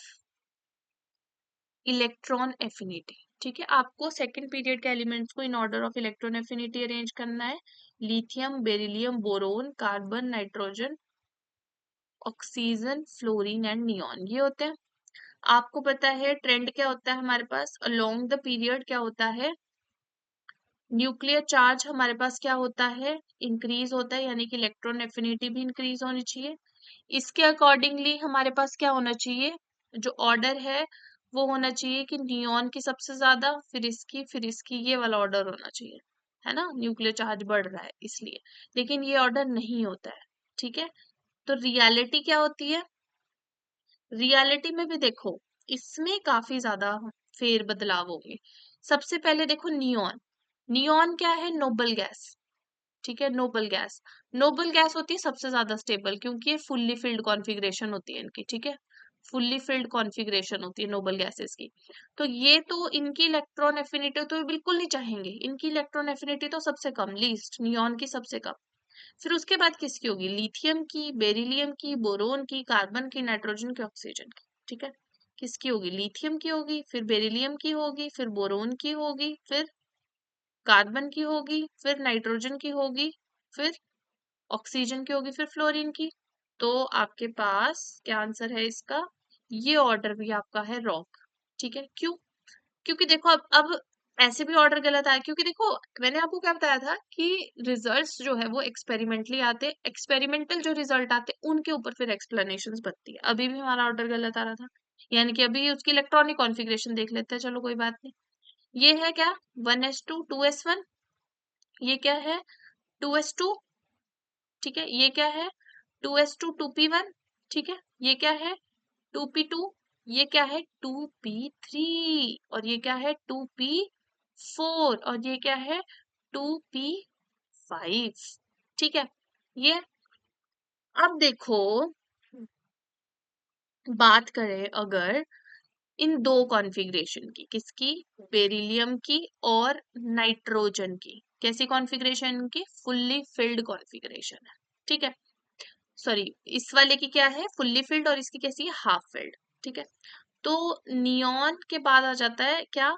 electron affinity. ठीक है, आपको सेकंड पीरियड के एलिमेंट्स को in order of electron affinity arrange करना है। Lithium, beryllium, boron, carbon, nitrogen, oxygen, fluorine and neon, ये होते हैं। आपको पता है ट्रेंड क्या होता है हमारे पास, अलोंग द पीरियड क्या होता है, न्यूक्लियर चार्ज हमारे पास क्या होता है, इंक्रीज होता है, यानी कि इलेक्ट्रॉन एफिनिटी भी इंक्रीज होनी चाहिए। इसके अकॉर्डिंगली हमारे पास क्या होना चाहिए, जो ऑर्डर है वो होना चाहिए कि नियॉन की सबसे ज्यादा, फिर इसकी, ये वाला ऑर्डर होना चाहिए, है ना, न्यूक्लियर चार्ज बढ़ रहा है इसलिए। लेकिन ये ऑर्डर नहीं होता है। ठीक है, तो रियलिटी क्या होती है, रियलिटी में भी देखो इसमें काफी ज्यादा फेर बदलाव होंगे। सबसे पहले देखो नियॉन, नियॉन क्या है, नोबल गैस। ठीक है, नोबल गैस, नोबल गैस होती है सबसे ज्यादा स्टेबल क्योंकि ये फुल्ली फिल्ड कॉन्फ़िगरेशन होती है इनकी। ठीक है, फुल्ली फिल्ड कॉन्फ़िगरेशन होती है नोबल गैसेस की। तो ये तो इनकी इलेक्ट्रॉन एफिनिटी तो ये बिल्कुल नहीं चाहेंगे, इनकी इलेक्ट्रॉन एफिनिटी तो सबसे कम, लीस्ट, नियॉन की सबसे कम। फिर उसके बाद किसकी होगी, लिथियम की, बेरिलियम की, बोरोन की, कार्बन की, नाइट्रोजन की, ऑक्सीजन की। ठीक है, किसकी होगी, लिथियम की होगी, फिर बेरिलियम की होगी, फिर बोरोन की होगी, फिर कार्बन की होगी, फिर नाइट्रोजन की होगी, फिर ऑक्सीजन की होगी, फिर फ्लोरीन की। तो आपके पास क्या आंसर है इसका, ये ऑर्डर भी आपका है रॉन्ग। ठीक है, क्यों, क्योंकि देखो अब ऐसे भी ऑर्डर गलत आया क्योंकि देखो मैंने आपको क्या बताया था कि रिजल्ट्स जो है वो एक्सपेरिमेंटली आते, एक्सपेरिमेंटल जो रिजल्ट आते उनके ऊपर फिर एक्सप्लेनेशंस बनती है। अभी भी हमारा ऑर्डर गलत आ रहा था, यानी कि अभी उसकी इलेक्ट्रॉनिक कॉन्फ़िगरेशन देख लेते हैं, चलो कोई बात नहीं। ये है क्या, 1s2 2s1, ये क्या है, 2s2। ठीक है, ये क्या है, 2s2 2p1। ठीक है, ये क्या है, 2p2, ये क्या है, 2p3, और ये क्या है, 2p4, और ये क्या है, 2p5। ठीक है, ये, अब देखो बात करें अगर इन दो कॉन्फ़िगरेशन की, किसकी, बेरिलियम की और नाइट्रोजन की, कैसी कॉन्फ़िगरेशन की, फुल्ली फिल्ड कॉन्फ़िगरेशन है। ठीक है, सॉरी, इस वाले की क्या है, फुल्ली फिल्ड, और इसकी कैसी है, हाफ फिल्ड। ठीक है, तो नियॉन के बाद आ जाता है क्या,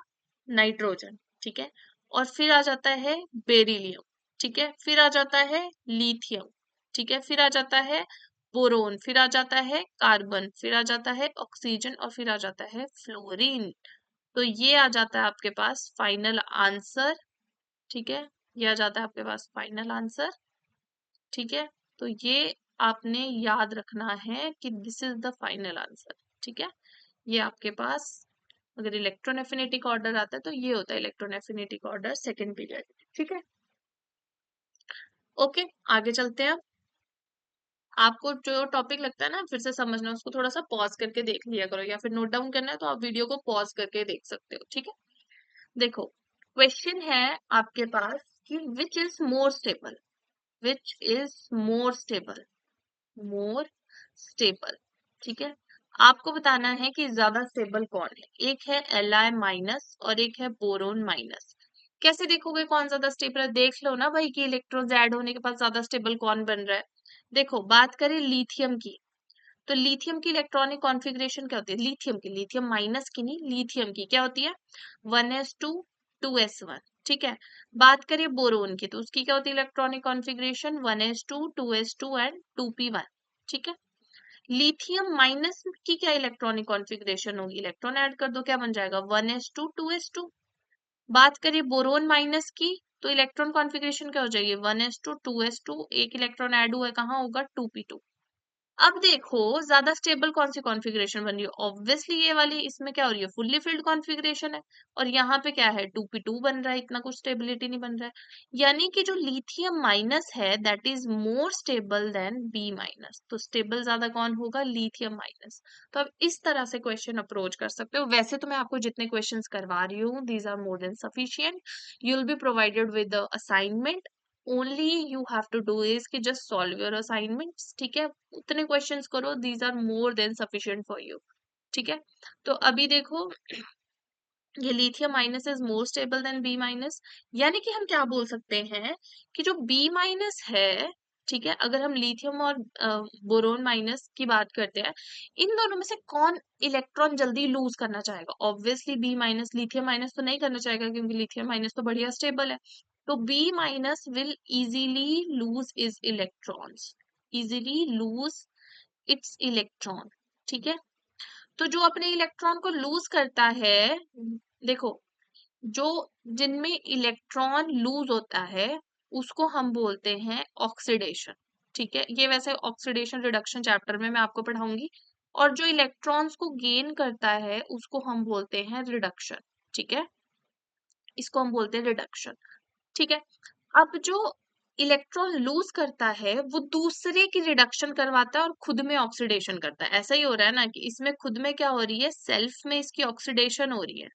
नाइट्रोजन। ठीक है, और फिर आ जाता है बेरिलियम, ठीक है, फिर आ जाता है लिथियम, ठीक है, फिर आ जाता है बोरोन, फिर आ जाता है कार्बन, फिर आ जाता है ऑक्सीजन और फिर आ जाता है फ्लोरीन। तो ये आ जाता है आपके पास फाइनल आंसर, ठीक है, ये आ जाता है आपके पास फाइनल आंसर, ठीक है। तो ये आपने याद रखना है कि this is the final answer, ठीक है। ये आपके पास अगर इलेक्ट्रोनेफिनेटिक ऑर्डर आता है तो ये होता है इलेक्ट्रोनेफिनेटिक ऑर्डर सेकंड पीरियड, ठीक है। ओके, आगे चलते हैं। आपको जो टॉपिक लगता है ना फिर से समझना, उसको थोड़ा सा पॉज करके देख लिया करो, या फिर नोट डाउन करना है तो आप वीडियो को पॉज करके देख सकते हो, ठीक है। देखो, क्वेश्चन है आपके पास कि which is more stable, which is more stable, ठीक है। आपको बताना है कि ज्यादा स्टेबल कौन है, एक है Li- और एक है बोरोन माइनस। कैसे देखोगे कौन ज्यादा स्टेबल है, देख लो ना भाई कि इलेक्ट्रॉन्स ऐड होने के बाद ज्यादा स्टेबल कौन बन रहा है। देखो, बात करें लिथियम की, तो लिथियम की इलेक्ट्रॉनिक कॉन्फ़िगरेशन क्या होती है, लिथियम की, लिथियम माइनस की नहीं, लिथियम की क्या होती है, 1s2 2s1, ठीक है। बात करें बोरोन की, तो उसकी क्या होती है electronic configuration, 1s2 2s2 and 2p1, ठीक है। लिथियम माइनस की क्या इलेक्ट्रॉनिक कॉन्फ़िगरेशन होगी, इलेक्ट्रॉन ऐड कर दो क्या बन जाएगा, 1s2 2s2। बात करिए बोरोन माइनस की, तो इलेक्ट्रॉन कॉन्फ़िगरेशन क्या हो जाएगी, 1s2 2s2, एक इलेक्ट्रॉन ऐड हुआ है कहाँ होगा, 2p2। अब देखो ज्यादा स्टेबल कौन सी कॉन्फ़िगरेशन बन रही है, ऑब्वियसली ये वाली, इसमें क्या हो रही है, फुल्ली फिल्ड कॉन्फ़िगरेशन है, और यहाँ पे क्या है, 2p2 बन रहा है, इतना कुछ स्टेबिलिटी नहीं बन रहा है। यानी कि जो लिथियम माइनस है that is more stable than b minus, तो स्टेबल ज्यादा कौन होगा, लिथियम माइनस। तो आप इस तरह से क्वेश्चन अप्रोच कर सकते हो। वैसे तो मैं आपको जितने क्वेश्चंस करवा रही हूँ these are more than sufficient, you will be provided with assignment, only you have to do is कि जस्ट सॉल्व योर असाइनमेंट्स, ठीक है, उतने क्वेश्चंस करो, these are more than sufficient for you, ठीक है। तो अभी देखो, ये lithium minus is more stable than b minus, यानी कि हम क्या बोल सकते हैं कि जो बी माइनस है, ठीक है, अगर हम लिथियम और बोरोन माइनस की बात करते हैं, इन दोनों में से कौन इलेक्ट्रॉन जल्दी लूज करना चाहेगा, obviously b minus, lithium minus तो नहीं करना चाहेगा क्योंकि लिथियम माइनस तो बढ़िया स्टेबल है। तो b minus will easily lose is electrons, easily lose its electron, ठीक है। तो जो अपने इलेक्ट्रॉन को लूज करता है, देखो, जो जिनमें इलेक्ट्रॉन लूज होता है उसको हम बोलते हैं ऑक्सीडेशन, ठीक है। ये वैसे ऑक्सीडेशन रिडक्शन चैप्टर में मैं आपको पढ़ाऊंगी। और जो इलेक्ट्रॉन्स को गेन करता है उसको हम बोलते हैं रिडक्शन, ठीक है, इसको हम बोलते हैं रिडक्शन, ठीक है। अब जो इलेक्ट्रॉन लूज करता है वो दूसरे की रिडक्शन करवाता है और खुद में ऑक्सीडेशन करता है, ऐसा ही हो रहा है ना कि इसमें खुद में क्या हो रही है, सेल्फ में इसकी ऑक्सीडेशन हो रही है,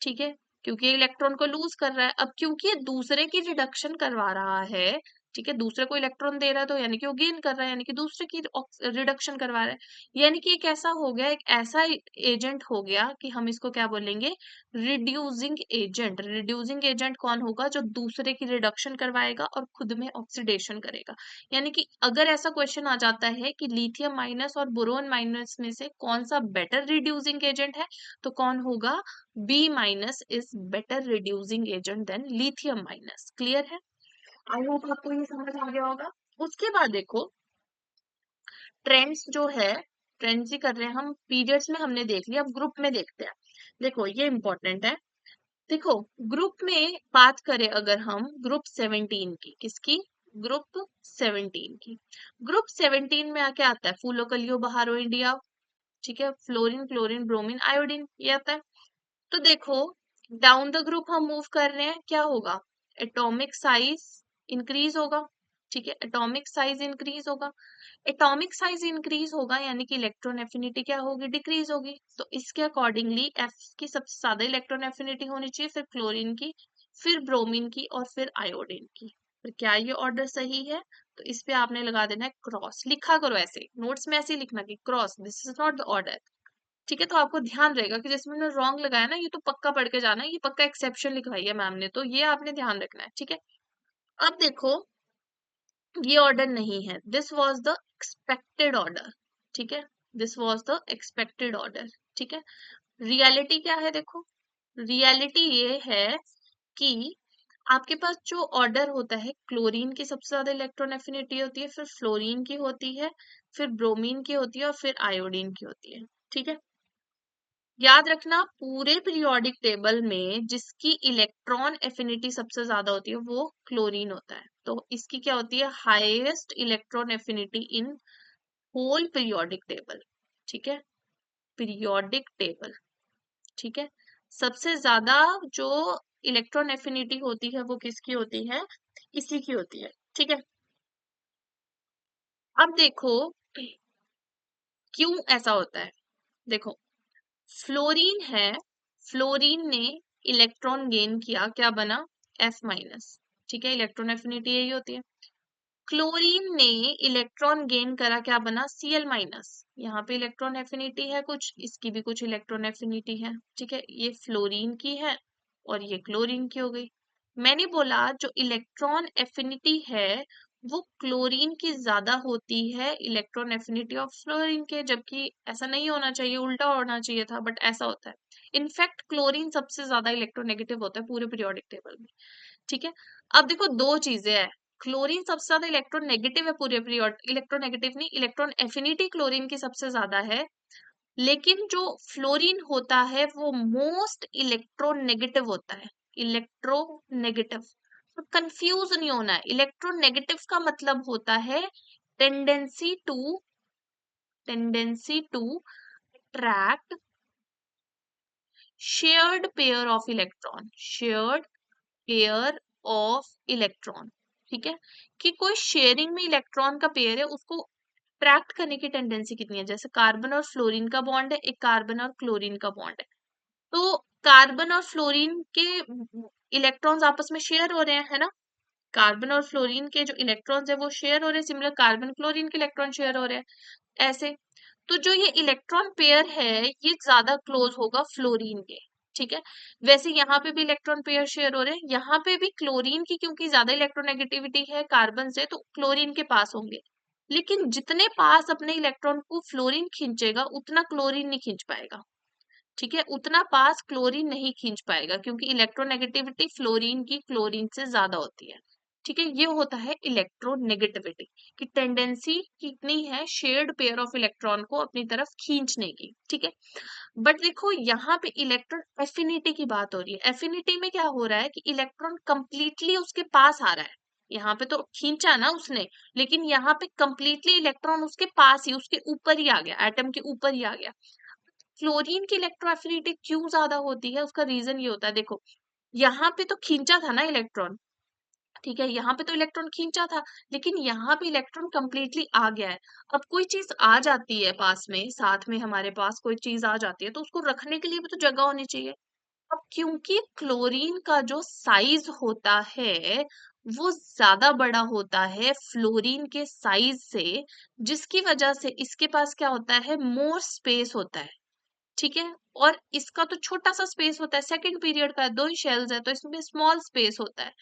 ठीक है, क्योंकि ये इलेक्ट्रॉन को लूज कर रहा है। अब क्योंकि ये दूसरे की रिडक्शन करवा रहा है, ठीक है, दूसरे को इलेक्ट्रॉन दे रहा है तो यानी कि वो गेन कर रहा है, यानी कि दूसरे की रिडक्शन करवा रहा है, यानी कि एक ऐसा हो गया, एक ऐसा एजेंट हो गया कि हम इसको क्या बोलेंगे, रिड्यूसिंग एजेंट। रिड्यूसिंग एजेंट कौन होगा, जो दूसरे की रिडक्शन करवाएगा और खुद में ऑक्सीडेशन करेगा। यानी कि अगर ऐसा क्वेश्चन आ जाता है कि लिथियम माइनस और बोरोन माइनस में से कौन सा बेटर रिड्यूसिंग एजेंट है, तो कौन होगा, B minus is better reducing agent than lithium minus. Clear है, आई होप आपको ये समझ आ गया होगा। उसके बाद देखो, ट्रेंड्स जो है, ट्रेंड्स ही कर रहे हैं हम, पीरियड्स में हमने देख लिया, अब ग्रुप में देखते हैं। देखो ये इंपॉर्टेंट है। देखो, ग्रुप में बात करें अगर हम ग्रुप 17 की, किसकी, ग्रुप 17 की, ग्रुप 17 में आके आता है फूलो कलियो बहारो इंडिया, ठीक है, फ्लोरीन क्लोरीन ब्रोमीन आयोडीन, ये आता है। तो देखो, डाउन द ग्रुप हम मूव कर रहे हैं, क्या होगा, एटॉमिक साइज इंक्रीज होगा, ठीक है, एटॉमिक साइज इंक्रीज होगा, एटॉमिक साइज इंक्रीज होगा यानी कि इलेक्ट्रॉन एफिनिटी क्या होगी, डिक्रीज होगी। तो इसके अकॉर्डिंगली एफ की सबसे ज्यादा इलेक्ट्रॉन एफिनिटी होनी चाहिए, फिर क्लोरीन की, फिर ब्रोमीन की और फिर आयोडीन की। फिर क्या ये ऑर्डर सही है, तो इस पे आपने लगा देना है क्रॉस, लिखा करो ऐसे नोट्स में, ऐसे ही लिखना कि cross, this is not the order, ठीक है। तो आपको ध्यान रहेगा कि जिसमें मैंने रॉन्ग लगाया ना, ये तो पक्का पढ़ के जाना है, ये पक्का एक्सेप्शन लिखवाई है मैम ने, तो ये आपने ध्यान रखना है, ठीक है। अब देखो, ये ऑर्डर नहीं है, this was the expected order, ठीक है, this was the expected order, ठीक है। रियलिटी क्या है, देखो, रियलिटी ये है कि आपके पास जो ऑर्डर होता है, क्लोरीन की सबसे ज्यादा इलेक्ट्रॉन एफिनिटी होती है, फिर फ्लोरीन की होती है, फिर ब्रोमीन की होती है और फिर आयोडीन की होती है। ठीक है, याद रखना पूरे पीरियोडिक टेबल में जिसकी इलेक्ट्रॉन एफिनिटी सबसे ज्यादा होती है वो क्लोरीन होता है। तो इसकी क्या होती है, highest electron affinity in whole periodic table. ठीक है, पीरियोडिक टेबल। ठीक है, सबसे ज्यादा जो इलेक्ट्रॉन एफिनिटी होती है वो किसकी होती है, इसी की होती है। ठीक है, अब देखो क्यों ऐसा होता है। देखो, फ्लोरीन है, फ्लोरीन ने इलेक्ट्रॉन गेन किया, क्या बना, F-। ठीक है, इलेक्ट्रॉन एफिनिटी यही होती है। क्लोरीन ने इलेक्ट्रॉन गेन करा, क्या बना, Cl-। यहाँ पे इलेक्ट्रॉन एफिनिटी है कुछ, इसकी भी कुछ इलेक्ट्रॉन एफिनिटी है। ठीक है, ये फ्लोरीन की है और ये क्लोरीन की हो गई। मैंने बोला जो इलेक्ट्रॉन एफिनिटी है वो क्लोरीन की ज्यादा होती है इलेक्ट्रॉन एफिनिटी ऑफ फ्लोरीन के, जबकि ऐसा नहीं होना चाहिए, उल्टा होना चाहिए था, बट ऐसा होता है। इनफैक्ट क्लोरीन सबसे ज्यादा इलेक्ट्रोनेगेटिव होता है पूरे पीरियोडिक टेबल में। ठीक है, अब देखो दो चीजें हैं, क्लोरीन सबसे ज्यादा इलेक्ट्रॉन नेगेटिव है पूरे पीरियड, इलेक्ट्रॉन नेगेटिव नहीं, इलेक्ट्रॉन एफिनिटी क्लोरीन की सबसे ज्यादा है, लेकिन जो फ्लोरीन होता है वो मोस्ट इलेक्ट्रोनेगेटिव होता है, इलेक्ट्रोनेगेटिव। तो कंफ्यूज नहीं होना है, इलेक्ट्रोनेगेटिव का मतलब होता है tendency to, tendency to attract shared pair of electron, shared pair of electron. ठीक है, कि कोई शेयरिंग में इलेक्ट्रॉन का पेयर है उसको अट्रैक्ट करने की टेंडेंसी कितनी है। जैसे कार्बन और फ्लोरीन का बॉन्ड है, एक कार्बन और क्लोरीन का बॉन्ड है, तो कार्बन और फ्लोरीन के इलेक्ट्रॉन्स आपस में शेयर हो रहे हैं, है ना, कार्बन और फ्लोरीन के जो इलेक्ट्रॉन्स है वो शेयर हो रहे हैं, सिमिलर कार्बन क्लोरीन के इलेक्ट्रॉन शेयर हो रहे हैं ऐसे। तो जो ये इलेक्ट्रॉन पेयर है ये ज्यादा क्लोज होगा फ्लोरीन के। ठीक है, वैसे यहाँ पे भी इलेक्ट्रॉन पेयर शेयर हो रहे हैं, यहाँ पे भी क्लोरीन की क्योंकि ज्यादा इलेक्ट्रोनेगेटिविटी है कार्बन से तो क्लोरीन के पास होंगे, लेकिन जितने पास अपने इलेक्ट्रॉन को फ्लोरीन खींचेगा उतना क्लोरीन नहीं खींच पाएगा। ठीक है, उतना पास क्लोरीन नहीं खींच पाएगा क्योंकि इलेक्ट्रोनेगेटिविटी फ्लोरीन की क्लोरीन से ज्यादा होती है। ठीक है, ये होता है इलेक्ट्रोनेगेटिविटी की टेंडेंसी कितनी है शेयर्ड पेयर ऑफ इलेक्ट्रॉन को अपनी तरफ खींचने की। ठीक है, बट देखो यहाँ पे इलेक्ट्रॉन एफिनिटी की बात हो रही है, एफिनिटी में क्या हो रहा है कि इलेक्ट्रॉन कंप्लीटली उसके पास आ रहा है, यहाँ पे तो खींचा ना उसने, लेकिन यहाँ पे कंप्लीटली इलेक्ट्रॉन उसके पास ही, उसके ऊपर ही आ गया, एटम के ऊपर ही आ गया। फ्लोरीन की इलेक्ट्रोएफिनिटी क्यों ज्यादा होती है, उसका रीजन ये होता है, देखो यहाँ पे तो खींचा था ना इलेक्ट्रॉन, ठीक है, यहाँ पे तो इलेक्ट्रॉन खींचा था, लेकिन यहाँ पे इलेक्ट्रॉन कंप्लीटली आ गया है। अब कोई चीज आ जाती है पास में, साथ में हमारे पास कोई चीज आ जाती है तो उसको रखने के लिए भी तो जगह होनी चाहिए। अब क्योंकि क्लोरीन का जो साइज होता है वो ज्यादा बड़ा होता है फ्लोरीन के साइज से, जिसकी वजह से इसके पास क्या होता है, मोर स्पेस होता है। ठीक है, और इसका तो छोटा सा स्पेस होता है, सेकंड पीरियड का है, दो ही शेल्स है तो इसमें स्मॉल स्पेस होता है।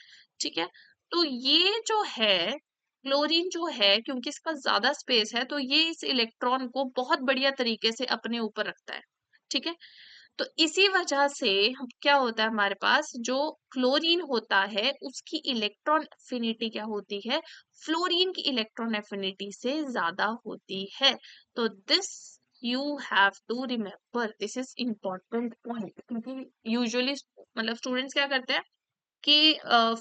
ठीक है, तो ये जो है क्लोरीन जो है क्योंकि इसका ज्यादा स्पेस है तो ये इस इलेक्ट्रॉन को बहुत बढ़िया तरीके से अपने ऊपर रखता है। ठीक है, तो इसी वजह से हम क्या होता है हमारे पास जो क्लोरीन होता है उसकी इलेक्ट्रॉन एफिनिटी क्या होती है, फ्लोरीन की इलेक्ट्रॉन एफिनिटी से ज्यादा होती है। तो this you have to remember, this is important point, क्योंकि यूजुअली मतलब स्टूडेंट्स क्या करते हैं कि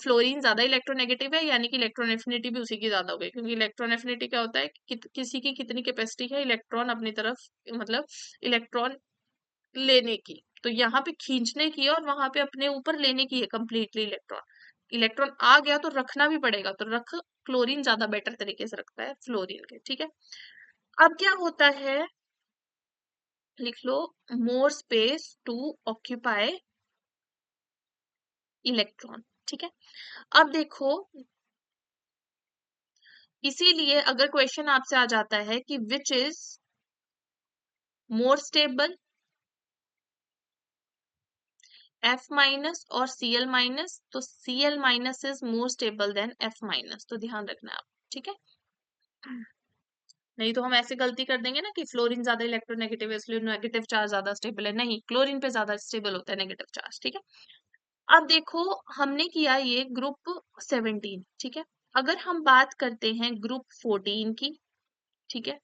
फ्लोरीन ज्यादा इलेक्ट्रोनेगेटिव है यानी कि इलेक्ट्रॉन एफिनिटी भी उसी की ज्यादा हो गई, क्योंकि इलेक्ट्रॉन एफिनिटी क्या होता है कि किसी की कितनी कैपेसिटी है इलेक्ट्रॉन अपनी तरफ, मतलब इलेक्ट्रॉन लेने की, तो यहाँ पे खींचने की है और वहां पे अपने ऊपर लेने की है कंप्लीटली इलेक्ट्रॉन। इलेक्ट्रॉन आ गया तो रखना भी पड़ेगा, तो रख क्लोरीन ज्यादा बेटर तरीके से रखता है फ्लोरीन के। ठीक है, अब क्या होता है, लिख लो, more space to occupy electron. ठीक है, अब देखो इसीलिए अगर क्वेश्चन आपसे आ जाता है कि which is more stable, F minus और Cl माइनस, तो Cl minus is more stable then F minus, तो ध्यान रखना आप। ठीक है, नहीं तो हम ऐसे गलती कर देंगे ना कि फ्लोरीन ज्यादा इलेक्ट्रोनेगेटिव है इसलिए नेगेटिव चार्ज ज्यादा स्टेबल है, नहीं, क्लोरीन पे ज्यादा स्टेबल होता है नेगेटिव चार्ज। ठीक है, अब देखो, हमने किया ये ग्रुप 17, ठीक है। अगर हम बात करते हैं ग्रुप 14 की, ठीक है,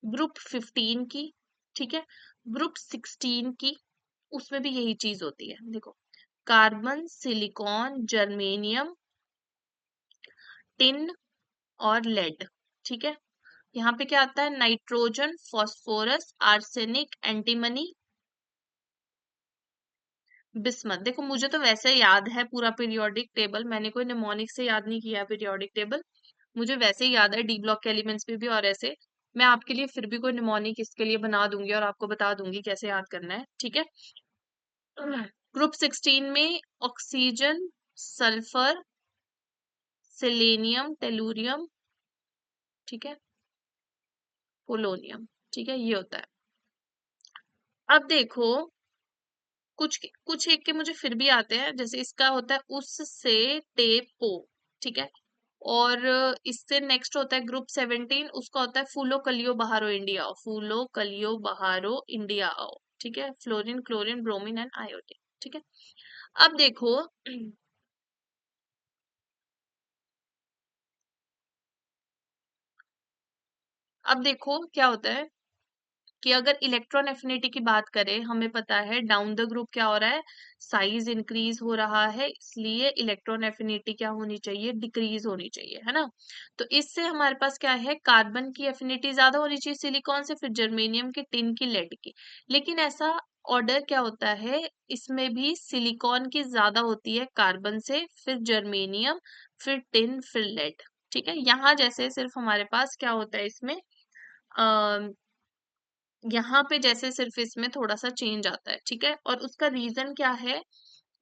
ग्रुप 15 की, ठीक है, ग्रुप 16 की, उसमें भी यही चीज होती है। देखो, कार्बन, सिलिकॉन, जर्मेनियम, टिन और लेड, ठीक है। यहाँ पे क्या आता है? Nitrogen, phosphorus, arsenic, antimony, bismuth. देखो, मुझे तो वैसे याद है पूरा पीरियोडिक टेबल, मैंने कोई निमोनिक से याद नहीं किया पीरियोडिक टेबल, मुझे वैसे ही याद है डी ब्लॉक के एलिमेंट्स पे भी। और ऐसे मैं आपके लिए फिर भी कोई निमोनिक इसके लिए बना दूंगी और आपको बता दूंगी कैसे याद करना है, ठीक है। ग्रुप 16 में ऑक्सीजन, सल्फर, सेलेनियम, टेलुरियम, ठीक है, पोलोनियम, ठीक है, ये होता है। अब देखो, कुछ कुछ एक के मुझे फिर भी आते हैं, जैसे इसका होता है उससे टेपो, ठीक है। और इससे नेक्स्ट होता है ग्रुप 17, उसका होता है फूलो कलियो बहारो इंडिया आओ, फूलो कलियो बहारो इंडिया आओ, ठीक है, fluorine, chlorine, bromine and iodine, ठीक है। अब देखो, अब देखो क्या होता है कि अगर इलेक्ट्रॉन एफिनिटी की बात करें, हमें पता है डाउन द ग्रुप क्या हो रहा है, साइज इंक्रीज हो रहा है, इसलिए इलेक्ट्रॉन एफिनिटी क्या होनी चाहिए? डिक्रीज होनी चाहिए, है ना। तो इससे हमारे पास क्या है? कार्बन की एफिनिटी ज्यादा होनी चाहिए सिलिकॉन से, फिर जर्मेनियम की, टिन की, लेड की। लेकिन ऐसा ऑर्डर क्या होता है, इसमें भी सिलिकॉन की ज्यादा होती है कार्बन से, फिर जर्मेनियम, फिर टिन, फिर लेड, ठीक है। यहाँ जैसे सिर्फ हमारे पास क्या होता है इसमें, यहाँ पे जैसे सिर्फ इसमें थोड़ा सा चेंज आता है, ठीक है। और उसका रीजन क्या है?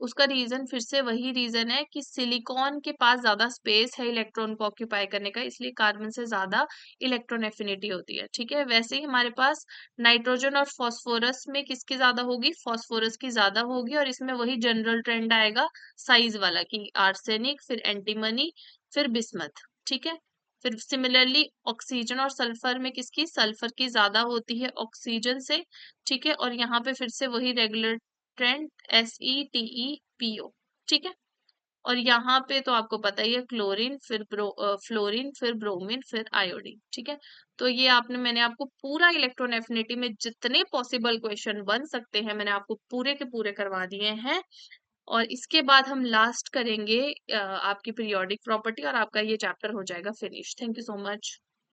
उसका रीजन फिर से वही रीजन है कि सिलिकॉन के पास ज्यादा स्पेस है इलेक्ट्रॉन को ऑक्यूपाई करने का, इसलिए कार्बन से ज्यादा इलेक्ट्रॉन एफिनिटी होती है, ठीक है। वैसे ही हमारे पास नाइट्रोजन और फास्फोरस में किसकी ज्यादा होगी? फास्फोरस की ज्यादा होगी। और इसमें वही जनरल ट्रेंड आएगा साइज वाला कि आर्सेनिक, फिर एंटीमनी, फिर बिस्मथ, ठीक है। फिर सिमिलरली ऑक्सीजन और सल्फर में किसकी? सल्फर की ज्यादा होती है ऑक्सीजन से, ठीक है। और यहाँ पे फिर से वही रेगुलर ट्रेंड, SETEPO, ठीक है। और यहाँ पे तो आपको पता ही है, क्लोरीन, फिर फ्लोरीन, फिर ब्रोमीन, फिर आयोडीन, ठीक है। तो ये आपने, मैंने आपको पूरा इलेक्ट्रॉन एफिनिटी में जितने पॉसिबल क्वेश्चन बन सकते हैं मैंने आपको पूरे के पूरे करवा दिए हैं। और इसके बाद हम लास्ट करेंगे आपकी पीरियोडिक प्रॉपर्टी, और आपका ये चैप्टर हो जाएगा finish. Thank you so much.